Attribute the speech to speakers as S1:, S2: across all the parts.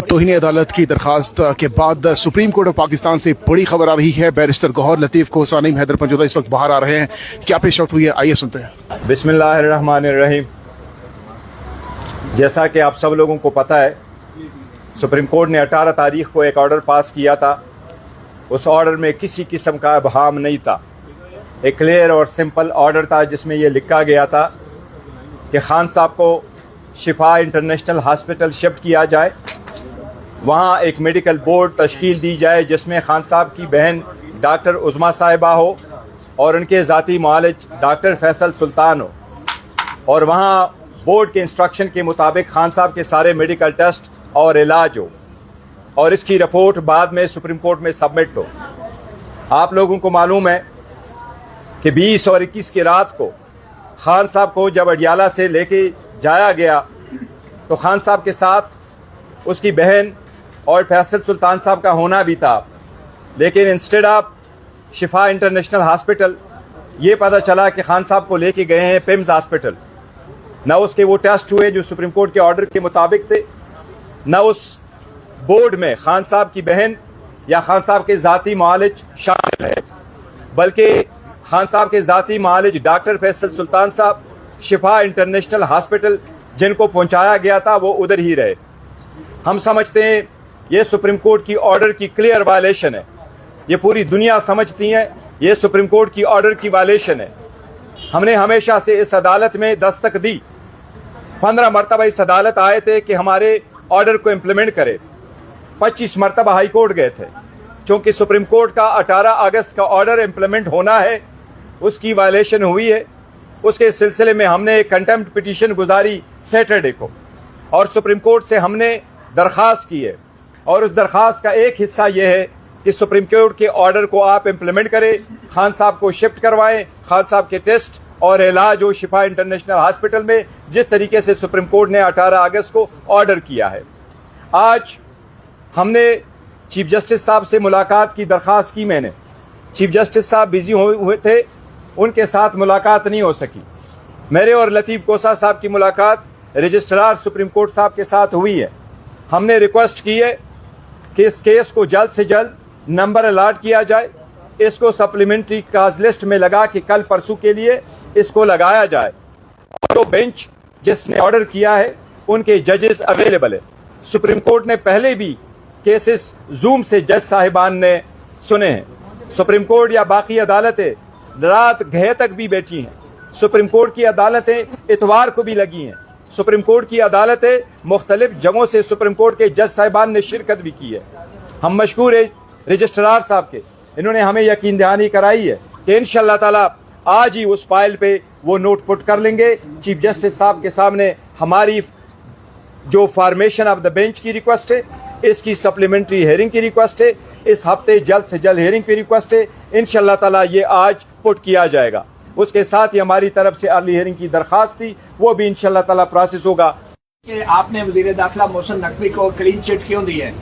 S1: तौहीन अदालत की दरखास्त के बाद सुप्रीम कोर्ट ऑफ पाकिस्तान से बड़ी खबर आ रही है। बैरिस्टर गौहर लतीफ़ को सानिम हैदर पंजोदा इस वक्त बाहर आ रहे हैं। क्या पेशरफ्त हुई है, आइए सुनते हैं।
S2: बिस्मिल्लाहिर्रहमानिर्रहीम। जैसा कि आप सब लोगों को पता है, सुप्रीम कोर्ट ने 18 तारीख को एक ऑर्डर पास किया था। उस ऑर्डर में किसी किस्म का अबहाम नहीं था। एक क्लियर और सिंपल ऑर्डर था जिसमें यह लिखा गया था कि खान साहब को शिफा इंटरनेशनल हॉस्पिटल शिफ्ट किया जाए, वहाँ एक मेडिकल बोर्ड तश्कील दी जाए जिसमें खान साहब की बहन डॉक्टर उज़मा साहिबा हो और उनके ज़ाती मुआलिज डॉक्टर फैसल सुल्तान हो, और वहाँ बोर्ड के इंस्ट्रक्शन के मुताबिक खान साहब के सारे मेडिकल टेस्ट और इलाज हो, और इसकी रिपोर्ट बाद में सुप्रीम कोर्ट में सबमिट हो। आप लोगों को मालूम है कि 20 और 21 की रात को खान साहब को जब अडियाला से लेके जाया गया तो खान साहब के साथ उसकी बहन और फैसल सुल्तान साहब का होना भी था, लेकिन instead of Shifa international hospital ये पता चला कि खान साहब को लेके गए हैं पिम्स हॉस्पिटल। न उसके वो टेस्ट हुए जो सुप्रीम कोर्ट के ऑर्डर के मुताबिक थे, न उस बोर्ड में खान साहब की बहन या खान साहब के ज़ाती मुआलिज शामिल है, बल्कि खान साहब के ज़ाती मुआलिज डॉक्टर फैसल सुल्तान साहब शिफा इंटरनेशनल हॉस्पिटल जिनको पहुंचाया गया था वो उधर ही रहे। हम समझते हैं ये सुप्रीम कोर्ट की ऑर्डर की क्लियर वायलेशन है। ये पूरी दुनिया समझती है ये सुप्रीम कोर्ट की ऑर्डर की वायलेशन है। हमने हमेशा से इस अदालत में दस्तक दी। 15 मरतबा इस अदालत आए थे कि हमारे ऑर्डर को इम्प्लीमेंट करे। 25 मरतबा हाई कोर्ट गए थे, क्योंकि सुप्रीम कोर्ट का 18 अगस्त का ऑर्डर इम्प्लीमेंट होना है, उसकी वायलेशन हुई है। उसके सिलसिले में हमने एक कंटेम्प्ट पिटीशन गुजारी सैटरडे को, और सुप्रीम कोर्ट से हमने दरख्वास्त की है, और उस दरख्वास्त का एक हिस्सा यह है कि सुप्रीम कोर्ट के ऑर्डर को आप इम्प्लीमेंट करें, खान साहब को शिफ्ट करवाएं, खान साहब के टेस्ट और इलाज हो शिफा इंटरनेशनल हॉस्पिटल में, जिस तरीके से सुप्रीम कोर्ट ने 18 अगस्त को ऑर्डर किया है। आज हमने चीफ जस्टिस साहब से मुलाकात की दरख्वास्त की। मैंने चीफ जस्टिस साहब बिजी हुए थे, उनके साथ मुलाकात नहीं हो सकी। मेरे और लतीफ़ कोसा साहब की मुलाकात रजिस्ट्रार सुप्रीम कोर्ट साहब के साथ हुई है। हमने रिक्वेस्ट की है कि इस केस को जल्द से जल्द नंबर अलॉट किया जाए, इसको सप्लीमेंट्री काज लिस्ट में लगा कि कल परसों के लिए इसको लगाया जाए। तो बेंच जिसने ऑर्डर किया है उनके जजेस अवेलेबल है। सुप्रीम कोर्ट ने पहले भी केसेस जूम से जज साहिबान ने सुने हैं। सुप्रीम कोर्ट या बाकी अदालतें रात गहे तक भी बैठी हैं। सुप्रीम कोर्ट की अदालतें इतवार को भी लगी हैं। सुप्रीम कोर्ट की अदालतें मुख्तलिफ जगहों से सुप्रीम कोर्ट के जज साहिबान ने शिरकत भी की है। हम मशकूर है रजिस्ट्रार साहब के, इन्होंने हमें यकीन दहानी कराई है कि इंशाअल्लाह ताला आज ही उस फाइल पे वो नोट पुट कर लेंगे। चीफ जस्टिस साहब के सामने हमारी जो फॉर्मेशन ऑफ द बेंच की रिक्वेस्ट है, इसकी सप्लीमेंट्री हेयरिंग की रिक्वेस्ट है, इस हफ्ते जल्द से जल्द हेयरिंग की रिक्वेस्ट है। इंशाअल्लाह ताला ये आज पुट किया जाएगा। उसके साथ ही हमारी तरफ से अर्ली हेयरिंग की दरखास्त थी, वो भी इंशाअल्लाह ताला प्रोसेस होगा।
S3: कि आपने वज़ीर दाखिला मोहसिन नकवी को क्लीन चिट क्यों दी है?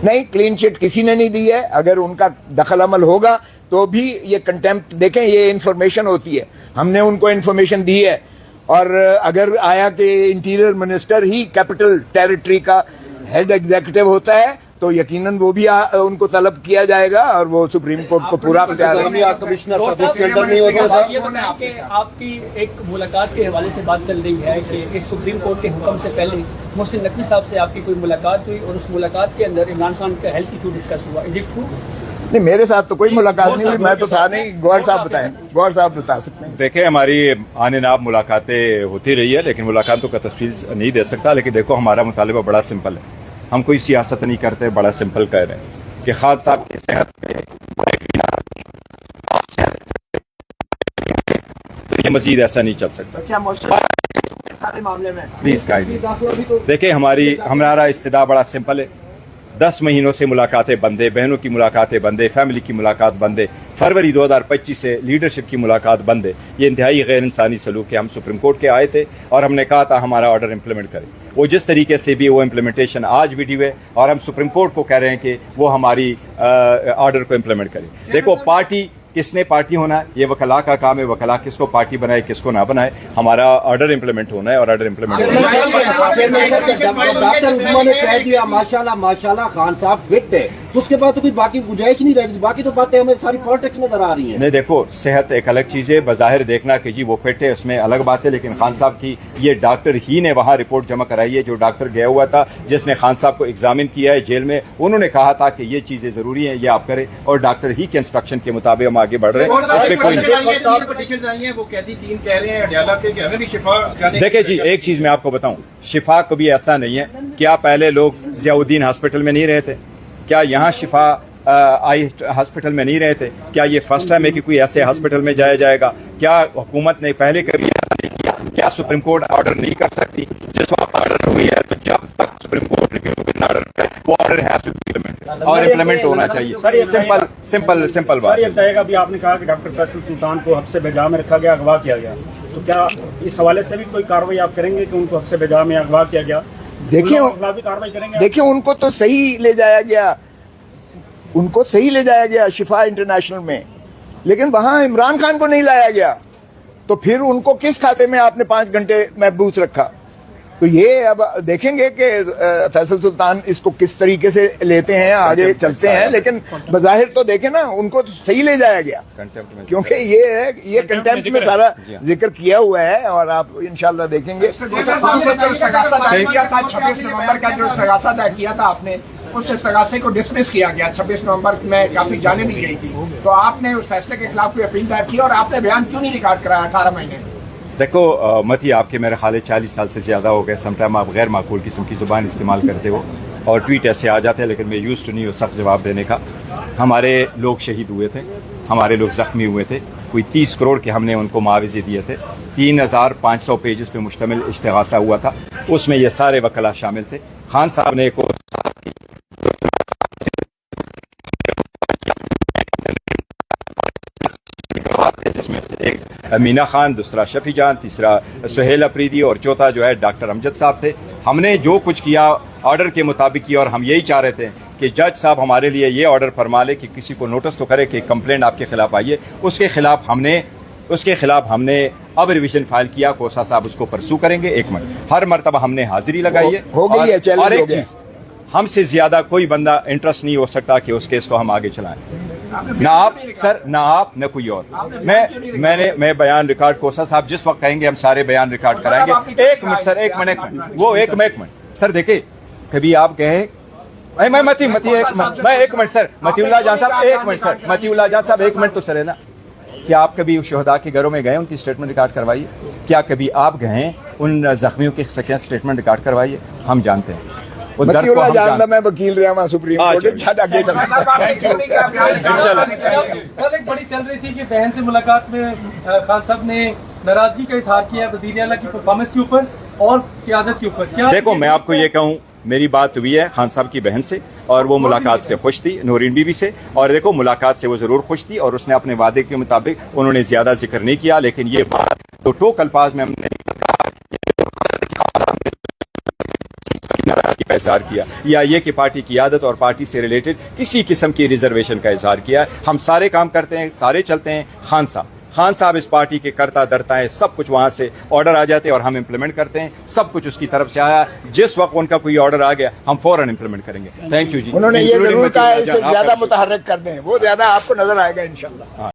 S4: नहीं, क्लीन चिट किसी ने नहीं दी है। अगर उनका दखल अमल होगा तो भी ये कंटेम्प्ट, देखें ये इन्फॉर्मेशन होती है, हमने उनको इन्फॉर्मेशन दी है। और अगर आया कि इंटीरियर मिनिस्टर ही कैपिटल टेरिटरी का हेड एग्जीक्यूटिव होता है तो यकीनन वो भी उनको तलब किया जाएगा, और वो सुप्रीम कोर्ट को पूरा अख्तियार है।
S5: आपकी एक मुलाकात के हवाले से बात चल रही है कि इस सुप्रीम कोर्ट के हुक्म से पहले मोहसिन नकवी साहब से आपकी कोई मुलाकात हुई और उस मुलाकात के अंदर इमरान खान का हेल्थ इशू डिस्कस हुआ, इज इट ट्रू?
S4: नहीं, मेरे साथ तो कोई मुलाकात नहीं हुई, मैं तो था नहीं। गौर साहब बताएं, गौर साहब बता सकते हैं।
S2: देखें, हमारी आने नाब मुलाकातें होती रही है, लेकिन मुलाकातों का तफसील नहीं दे सकता। लेकिन देखो, हमारा मुतालिबा बड़ा सिंपल है, हम कोई सियासत नहीं करते, बड़ा सिंपल कह रहे हैं कि खान साहब की सेहत में तो ये मजीद ऐसा नहीं चल सकता।
S3: क्या सारे मामले में
S2: प्लीज गाइड। देखिए, हमारा इस्तिदा बड़ा सिंपल है। 10 महीनों से मुलाकातें बंद है, बहनों की मुलाकातें बंद है, फैमिली की मुलाकात बंद है। फरवरी 2025 से लीडरशिप की मुलाकात बंद है। ये इंतहाई गैर इंसानी सलूक है। हम सुप्रीम कोर्ट के आए थे और हमने कहा था हमारा ऑर्डर इम्प्लीमेंट करें। वो जिस तरीके से भी वो इम्प्लीमेंटेशन आज भी ड्यू है, और हम सुप्रीम कोर्ट को कह रहे हैं कि वो हमारी ऑर्डर को इम्प्लीमेंट करें। देखो, पार्टी किसने पार्टी होना है, ये वकला का काम है। वकला किसको पार्टी बनाए किसको ना बनाए, हमारा ऑर्डर इंप्लीमेंट होना है और ऑर्डर इंप्लीमेंट
S6: डॉक्टर उस्मान ने कह दिया माशाल्लाह माशाल्लाह खान साहब फिट है, तो उसके बाद तो कोई बाकी गुंजाइश नहीं रहेगी। बाकी तो बातें हमें सारी पॉलिटिक्स नजर आ रही है।
S2: नहीं देखो, सेहत एक अलग चीज है, बज़ाहिर देखना कि जी वो फिट है उसमें अलग बात है, लेकिन खान साहब की ये डॉक्टर ही ने वहाँ रिपोर्ट जमा कराई है। जो डॉक्टर गया हुआ था जिसने खान साहब को एग्जामिन किया है जेल में, उन्होंने कहा था कि ये चीजें जरूरी हैं, ये आप करें, और डॉक्टर ही के इंस्ट्रक्शन के मुताबिक हम आगे बढ़ रहे हैं। इस पे कोई देखिए जी, एक चीज मैं आपको बताऊं, शिफा कभी ऐसा नहीं है। क्या पहले लोग ज़ियाउद्दीन हॉस्पिटल में नहीं रहे थे? क्या यहाँ शिफा आई हॉस्पिटल में नहीं रहे थे? क्या ये फर्स्ट टाइम है कि कोई ऐसे हॉस्पिटल में जाया जाएगा? क्या हुकूमत ने पहले कभी ऐसा नहीं किया? क्या सुप्रीम कोर्ट ऑर्डर नहीं कर सकती? जिस वक्त ऑर्डर हुई है तो जब तक सुप्रीम कोर्ट रिव्यू ऑर्डर है वो ऑर्डर है और इम्प्लीमेंट होना चाहिए। सिंपल बात।
S7: सर ये बताइएगा, अभी आपने कहा कि डॉक्टर फैसल सुल्तान को हब्से बेजा में रखा गया, अगवा किया गया, तो क्या इस हवाले से भी कोई कार्रवाई आप करेंगे कि उनको हब्से बेजा में अगवा किया गया?
S4: देखिए
S7: कार्रवाई करेंगे?
S4: देखिए उनको तो सही ले जाया गया, उनको सही ले जाया गया शिफा इंटरनेशनल में, लेकिन वहां इमरान खान को नहीं लाया गया। तो फिर उनको किस खाते में आपने 5 घंटे महबूस रखा? तो ये अब देखेंगे कि फैसल सुल्तान इसको किस तरीके से लेते हैं, आगे चलते हैं, लेकिन बज़ाहिर तो देखें ना, उनको तो सही ले जाया गया, क्योंकि ये कंटेम्प्ट में सारा जिक्र किया हुआ है और आप इंशाल्लाह देखेंगे।
S3: 26 नवंबर का जो इस्तगासा दायर किया था आपने, उस इस्तगासे को डिसमिस किया गया। 26 नवंबर में काफी जाने भी गई थी, तो आपने उस फैसले के खिलाफ कोई अपील दायर की और आपने बयान क्यों नहीं रिकॉर्ड कराया 18 महीने?
S2: देखो मती, आपके मेरे ख्याल 40 साल से ज़्यादा हो गए, समटाइम आप गैर माकूल किस्म की ज़ुबान इस्तेमाल करते हो और ट्वीट ऐसे आ जाते हैं, लेकिन मैं यूज़ टू नहीं हूँ सख्त जवाब देने का। हमारे लोग शहीद हुए थे, हमारे लोग ज़ख्मी हुए थे, कोई 30 करोड़ के हमने उनको मुआवजे दिए थे। 3500 पेजेस पे मुश्तमिल इस्तिगासा हुआ था, उसमें ये सारे वकला शामिल थे। खान साहब ने जिसमें से एक मीना खान, दूसरा शफी जान, तीसरा सुहेल अफरीदी और चौथा जो है डॉक्टर अमजद साहब थे। हमने जो कुछ किया ऑर्डर के मुताबिक किया और हम यही चाह रहे थे कि जज साहब हमारे लिए ये ऑर्डर फरमा ले कि किसी को नोटिस तो करे कि कंप्लेंट आपके खिलाफ आई है। उसके खिलाफ हमने अब रिवीजन फाइल किया, कोसा साहब उसको परसू करेंगे। एक मिनट, हर मरतबा हमने हाजिरी लगाई है,
S4: हो गई है, चैलेंज
S2: और
S4: हो
S2: एक
S4: गया।
S2: चीज, हमसे ज्यादा कोई बंदा इंटरेस्ट नहीं हो सकता कि उस केस को हम आगे चलाएं। ना आप सर, ना आप, न कोई और। मैं बयान रिकॉर्ड, कोसा साहब जिस वक्त कहेंगे हम सारे बयान रिकॉर्ड कराएंगे। एक मिनट सर, एक मिनट सर, देखिए कभी आप गए मैं एक मिनट सर, मतीउल्लाह जान साहब, एक मिनट सर, मतीउल्लाह जान साहब, एक मिनट तो सर है ना। क्या आप कभी उस शहदा के घरों में गए, उनकी स्टेटमेंट रिकॉर्ड करवाइए? क्या कभी आप गए उन जख्मियों की स्टेटमेंट रिकॉर्ड करवाइए? हम जानते हैं
S4: मतीउल्लाह जानदा, मैं वकील रहा वहां सुप्रीम कोर्ट में, छाड़ा के
S5: कल एक बड़ी चल रही थी कि बहन से मुलाकात में खान साहब ने नाराजगी का इजहार किया वज़ीर आला की परफॉर्मेंस के ऊपर और क़यादत के ऊपर। क्या
S2: देखो, मैं आपको ये कहूँ, मेरी बात हुई है खान साहब की बहन से और वो मुलाकात से खुश थी, नूरीन बीबी से, और देखो मुलाकात से वो जरूर खुश थी और उसने अपने वादे के मुताबिक उन्होंने ज्यादा जिक्र नहीं किया, लेकिन ये बात तो टोक अल्फाज में हमने का इजहार किया या ये कि पार्टी की आदत और पार्टी से रिलेटेड किसी किस्म की रिजर्वेशन का इजहार किया। हम सारे काम करते हैं, सारे चलते हैं। खान साहब इस पार्टी के करता धरता है, सब कुछ वहां से ऑर्डर आ जाते हैं और हम इंप्लीमेंट करते हैं। सब कुछ उसकी तरफ से आया, जिस वक्त उनका कोई ऑर्डर आ गया हम फौरन इंप्लीमेंट करेंगे। थैंक यू जी।
S4: उन्होंने ये जरूर कहा है इसे ज्यादा मुतहर्रिक कर दें, वो ज्यादा आपको नजर आएगा इंशाल्लाह।